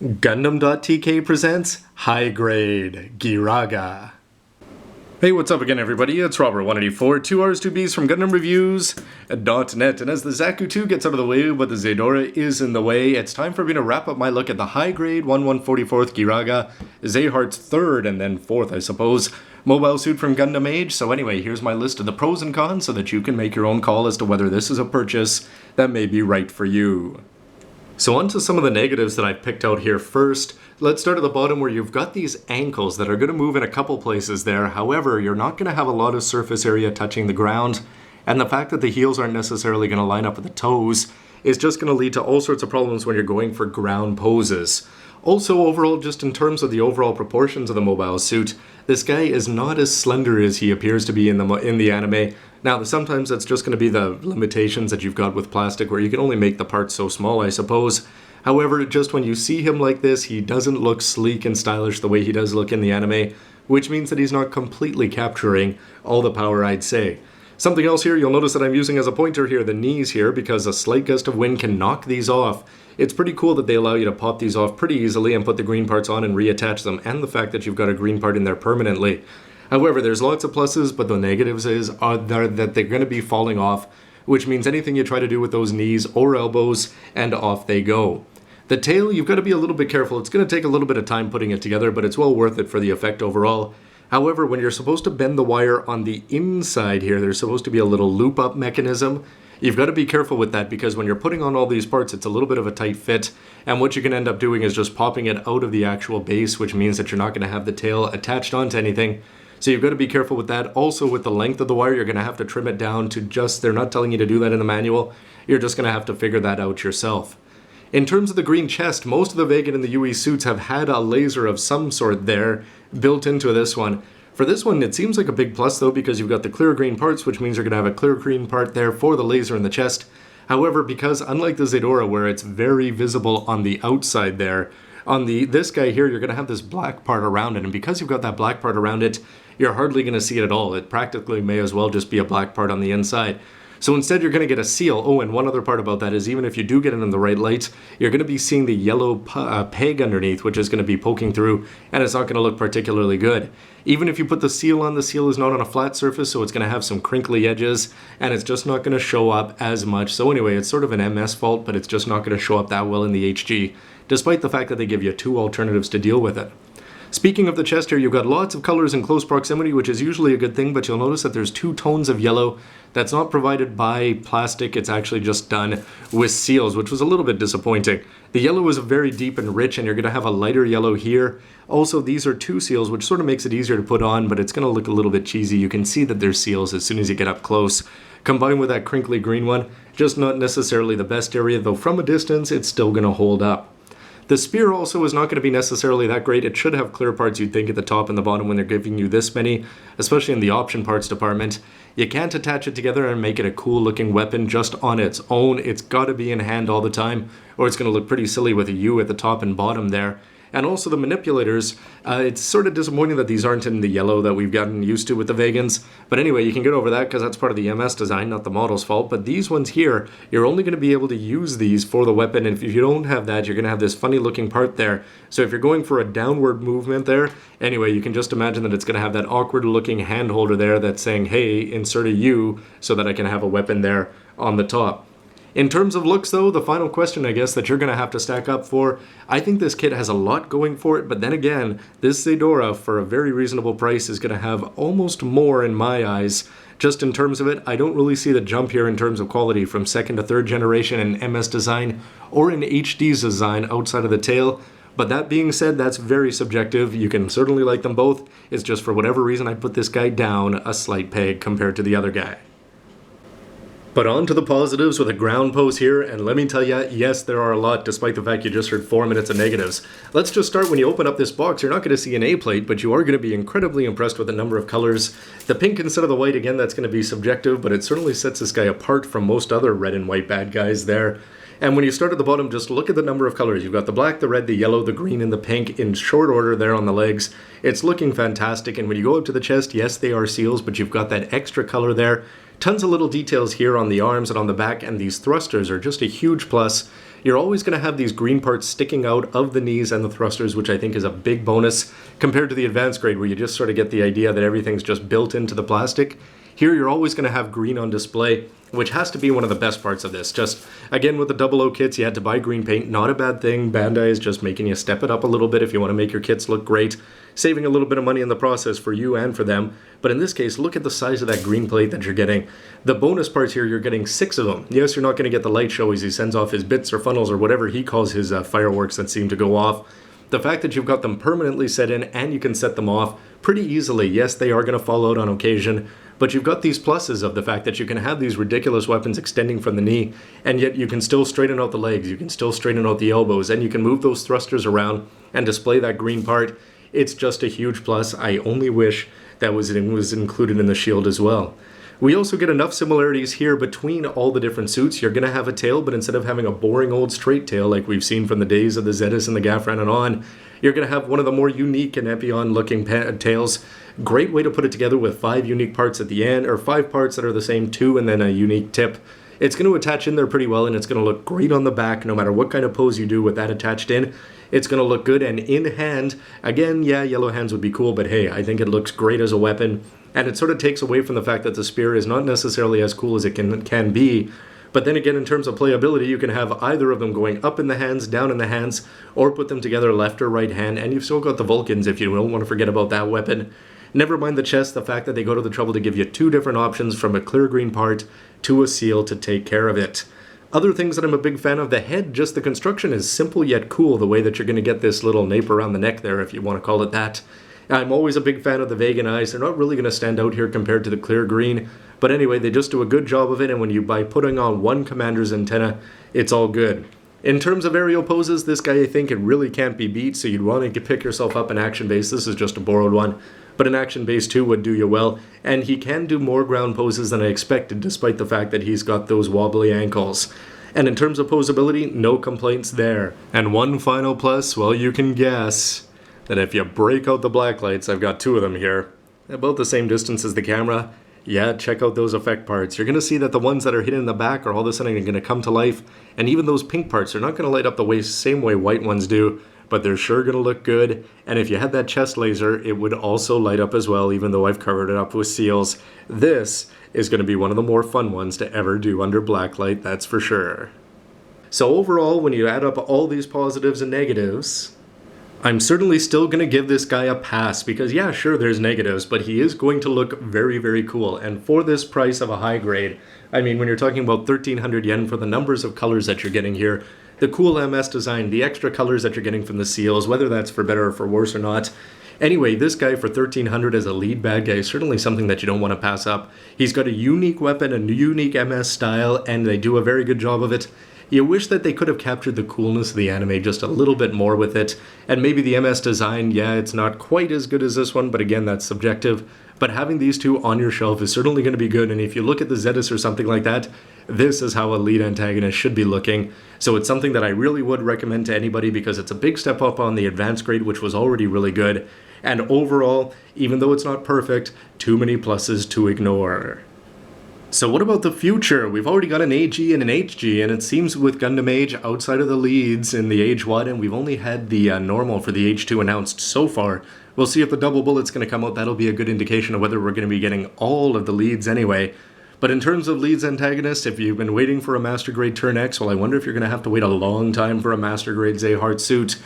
Gundam.tk presents High Grade Ghirarga. Hey, what's up again, everybody? It's Robert184, 2 R's, 2 B's from Gundam Reviews.net. And as the Zaku 2 gets out of the way, but the Zeodora is in the way, it's time for me to wrap up my look at the High Grade 1144th Ghirarga, Zehart's third and then fourth, I suppose, mobile suit from Gundam Age. So anyway, here's my list of the pros and cons so that you can make your own call as to whether this is a purchase that may be right for you. So on to some of the negatives that I've picked out here first. Let's start at the bottom where you've got these ankles that are going to move in a couple places there. However, you're not going to have a lot of surface area touching the ground. And the fact that the heels aren't necessarily going to line up with the toes is just going to lead to all sorts of problems when you're going for ground poses. Also, overall, just in terms of the overall proportions of the mobile suit, this guy is not as slender as he appears to be in the anime. Now, sometimes that's just going to be the limitations that you've got with plastic, where you can only make the parts so small, I suppose. However, just when you see him like this, he doesn't look sleek and stylish the way he does look in the anime, which means that he's not completely capturing all the power, I'd say. Something else here, you'll notice that I'm using as a pointer here the knees here, because a slight gust of wind can knock these off. It's pretty cool that they allow you to pop these off pretty easily and put the green parts on and reattach them, and the fact that you've got a green part in there permanently. However, there's lots of pluses, but the negatives are that they're going to be falling off, which means anything you try to do with those knees or elbows, and off they go. The tail, you've got to be a little bit careful. It's going to take a little bit of time putting it together, but it's well worth it for the effect overall. However, when you're supposed to bend the wire on the inside here, there's supposed to be a little loop-up mechanism. You've got to be careful with that, because when you're putting on all these parts, it's a little bit of a tight fit, and what you can end up doing is just popping it out of the actual base, which means that you're not going to have the tail attached onto anything. So you've got to be careful with that. Also, with the length of the wire, you're going to have to trim it down to just, they're not telling you to do that in the manual, you're just going to have to figure that out yourself. In terms of the green chest, most of the Vagan and the UE suits have had a laser of some sort there built into this one. For this one, it seems like a big plus though, because you've got the clear green parts, which means you're going to have a clear green part there for the laser in the chest. However, because unlike the Zeodora, where it's very visible on the outside there, on this guy here, you're going to have this black part around it, and because you've got that black part around it, you're hardly going to see it at all. It practically may as well just be a black part on the inside. So instead, you're going to get a seal. Oh, and one other part about that is even if you do get it in the right light, you're going to be seeing the yellow peg underneath, which is going to be poking through, and it's not going to look particularly good. Even if you put the seal on, the seal is not on a flat surface, so it's going to have some crinkly edges, and it's just not going to show up as much. So anyway, it's sort of an MS fault, but it's just not going to show up that well in the HG, despite the fact that they give you two alternatives to deal with it. Speaking of the chest here, you've got lots of colors in close proximity, which is usually a good thing, but you'll notice that there's two tones of yellow. That's not provided by plastic, it's actually just done with seals, which was a little bit disappointing. The yellow is very deep and rich, and you're going to have a lighter yellow here. Also, these are two seals, which sort of makes it easier to put on, but it's going to look a little bit cheesy. You can see that there's seals as soon as you get up close. Combined with that crinkly green one, just not necessarily the best area, though from a distance, it's still going to hold up. The spear also is not going to be necessarily that great. It should have clear parts, you'd think, at the top and the bottom when they're giving you this many, especially in the option parts department. You can't attach it together and make it a cool looking weapon just on its own. It's got to be in hand all the time, or it's going to look pretty silly with a U at the top and bottom there. And also the manipulators, it's sort of disappointing that these aren't in the yellow that we've gotten used to with the Vagans. But anyway, you can get over that because that's part of the MS design, not the model's fault. But these ones here, you're only going to be able to use these for the weapon. And if you don't have that, you're going to have this funny looking part there. So if you're going for a downward movement there, anyway, you can just imagine that it's going to have that awkward looking hand holder there that's saying, hey, insert a U so that I can have a weapon there on the top. In terms of looks though, the final question I guess that you're going to have to stack up for, I think this kit has a lot going for it, but then again, this Zeodora for a very reasonable price is going to have almost more in my eyes. Just in terms of it, I don't really see the jump here in terms of quality from second to third generation in MS design or in HD's design outside of the tail. But that being said, that's very subjective. You can certainly like them both. It's just for whatever reason I put this guy down a slight peg compared to the other guy. But on to the positives with a ground pose here, and let me tell you, yes, there are a lot, despite the fact you just heard 4 minutes of negatives. Let's just start when you open up this box. You're not going to see an A plate, but you are going to be incredibly impressed with the number of colors. The pink instead of the white, again, that's going to be subjective, but it certainly sets this guy apart from most other red and white bad guys there. And when you start at the bottom, just look at the number of colors. You've got the black, the red, the yellow, the green, and the pink in short order there on the legs. It's looking fantastic, and when you go up to the chest, yes, they are seals, but you've got that extra color there. Tons of little details here on the arms and on the back, and these thrusters are just a huge plus. you're always going to have these green parts sticking out of the knees and the thrusters, which I think is a big bonus compared to the advanced grade where you just sort of get the idea that everything's just built into the plastic. Here you're always going to have green on display, which has to be one of the best parts of this. Just, again, with the 00 kits, you had to buy green paint. Not a bad thing. Bandai is just making you step it up a little bit if you want to make your kits look great, saving a little bit of money in the process for you and for them. But in this case, look at the size of that green plate that you're getting. The bonus parts here, you're getting 6 of them. Yes, you're not going to get the light show as he sends off his bits or funnels or whatever he calls his fireworks that seem to go off. The fact that you've got them permanently set in and you can set them off pretty easily. Yes, they are going to fall out on occasion, but you've got these pluses of the fact that you can have these ridiculous weapons extending from the knee, and yet you can still straighten out the legs, you can still straighten out the elbows, and you can move those thrusters around and display that green part. It's just a huge plus. I only wish that was included in the shield as well. We also get enough similarities here between all the different suits. You're going to have a tail, but instead of having a boring old straight tail like we've seen from the days of the Zetas and the Gafran and on, you're going to have one of the more unique and Epion looking tails. Great way to put it together with 5 unique parts at the end, or 5 parts that are the same, 2 and then a unique tip. It's going to attach in there pretty well, and it's going to look great on the back no matter what kind of pose you do with that attached in. It's going to look good, and in hand, again, yeah, yellow hands would be cool, but hey, I think it looks great as a weapon, and it sort of takes away from the fact that the spear is not necessarily as cool as it can be. But then again, in terms of playability, you can have either of them going up in the hands, down in the hands, or put them together left or right hand, and you've still got the Vulcans if you don't want to forget about that weapon. Never mind the chest, the fact that they go to the trouble to give you 2 different options from a clear green part to a seal to take care of it. Other things that I'm a big fan of, the head, just the construction is simple yet cool, the way that you're going to get this little nape around the neck there, if you want to call it that. I'm always a big fan of the Vagan eyes. They're not really going to stand out here compared to the clear green, but anyway, they just do a good job of it, and when you by putting on one commander's antenna, it's all good. In terms of aerial poses, this guy I think it really can't be beat, so you'd want to pick yourself up an action base. This is just a borrowed one, but an action base 2 would do you well, and he can do more ground poses than I expected, despite the fact that he's got those wobbly ankles. And in terms of posability, no complaints there. And one final plus, well, you can guess that if you break out the black lights, I've got 2 of them here, about the same distance as the camera. Yeah, check out those effect parts. You're going to see that the ones that are hidden in the back are all of a sudden going to come to life, and even those pink parts are not going to light up the same way white ones do, but they're sure going to look good. And if you had that chest laser, it would also light up as well, even though I've covered it up with seals. This is going to be one of the more fun ones to ever do under blacklight, that's for sure. So overall, when you add up all these positives and negatives, I'm certainly still going to give this guy a pass, because yeah, sure, there's negatives, but he is going to look very, very cool. And for this price of a high grade, I mean, when you're talking about 1,300 yen for the numbers of colors that you're getting here, the cool MS design, the extra colors that you're getting from the seals, whether that's for better or for worse or not. Anyway, this guy for 1,300 as a lead bad guy is certainly something that you don't want to pass up. He's got a unique weapon, a unique MS style, and they do a very good job of it. You wish that they could have captured the coolness of the anime just a little bit more with it, and maybe the MS design, yeah, it's not quite as good as this one, but again, that's subjective. But having these 2 on your shelf is certainly going to be good, and if you look at the Zetas or something like that, this is how a lead antagonist should be looking. So it's something that I really would recommend to anybody, because it's a big step up on the advanced grade, which was already really good. And overall, even though it's not perfect, too many pluses to ignore. So what about the future? We've already got an AG and an HG, and it seems with Gundam Age, outside of the leads in the Age 1, and we've only had the normal for the H2 announced so far. We'll see if the double bullet's going to come out. That'll be a good indication of whether we're going to be getting all of the leads anyway. But in terms of leads antagonists, if you've been waiting for a Master Grade Turn X, well, I wonder if you're going to have to wait a long time for a Master Grade Zehart suit.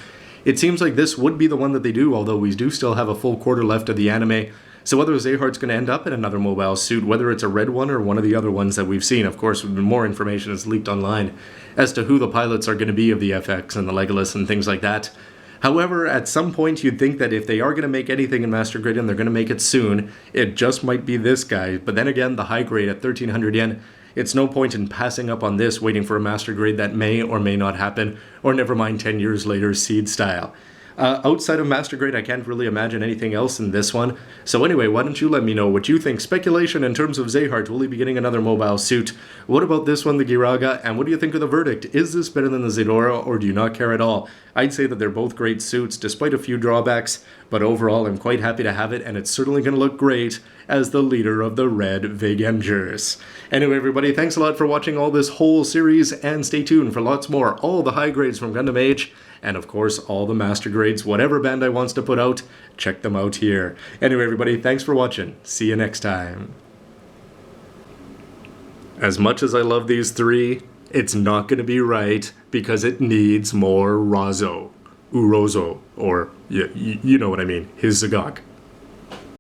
It seems like this would be the one that they do, although we do still have a full quarter left of the anime. So whether Zehart's going to end up in another mobile suit, whether it's a red one or one of the other ones that we've seen, of course, more information is leaked online as to who the pilots are going to be of the FX and the Legolas and things like that. However, at some point you'd think that if they are going to make anything in Master Grade and they're going to make it soon, it just might be this guy. But then again, the high grade at 1,300 yen, it's no point in passing up on this waiting for a Master Grade that may or may not happen, or never mind 10 years later, Seed style. Outside of Master Grade, I can't really imagine anything else in this one. So anyway, why don't you let me know what you think? Speculation in terms of Zehart, will he be getting another mobile suit? What about this one, the Ghirarga? And what do you think of the verdict? Is this better than the Zedora, or do you not care at all? I'd say that they're both great suits, despite a few drawbacks, but overall I'm quite happy to have it, and it's certainly going to look great as the leader of the Red Vagengers. Anyway, everybody, thanks a lot for watching all this whole series, and stay tuned for lots more. All the high grades from Gundam Age, and of course, all the master grades, whatever Bandai wants to put out, check them out here. Anyway, everybody, thanks for watching. See you next time. As much as I love these three, it's not going to be right because it needs more Razo. Urozo, or you know what I mean, his Zagok.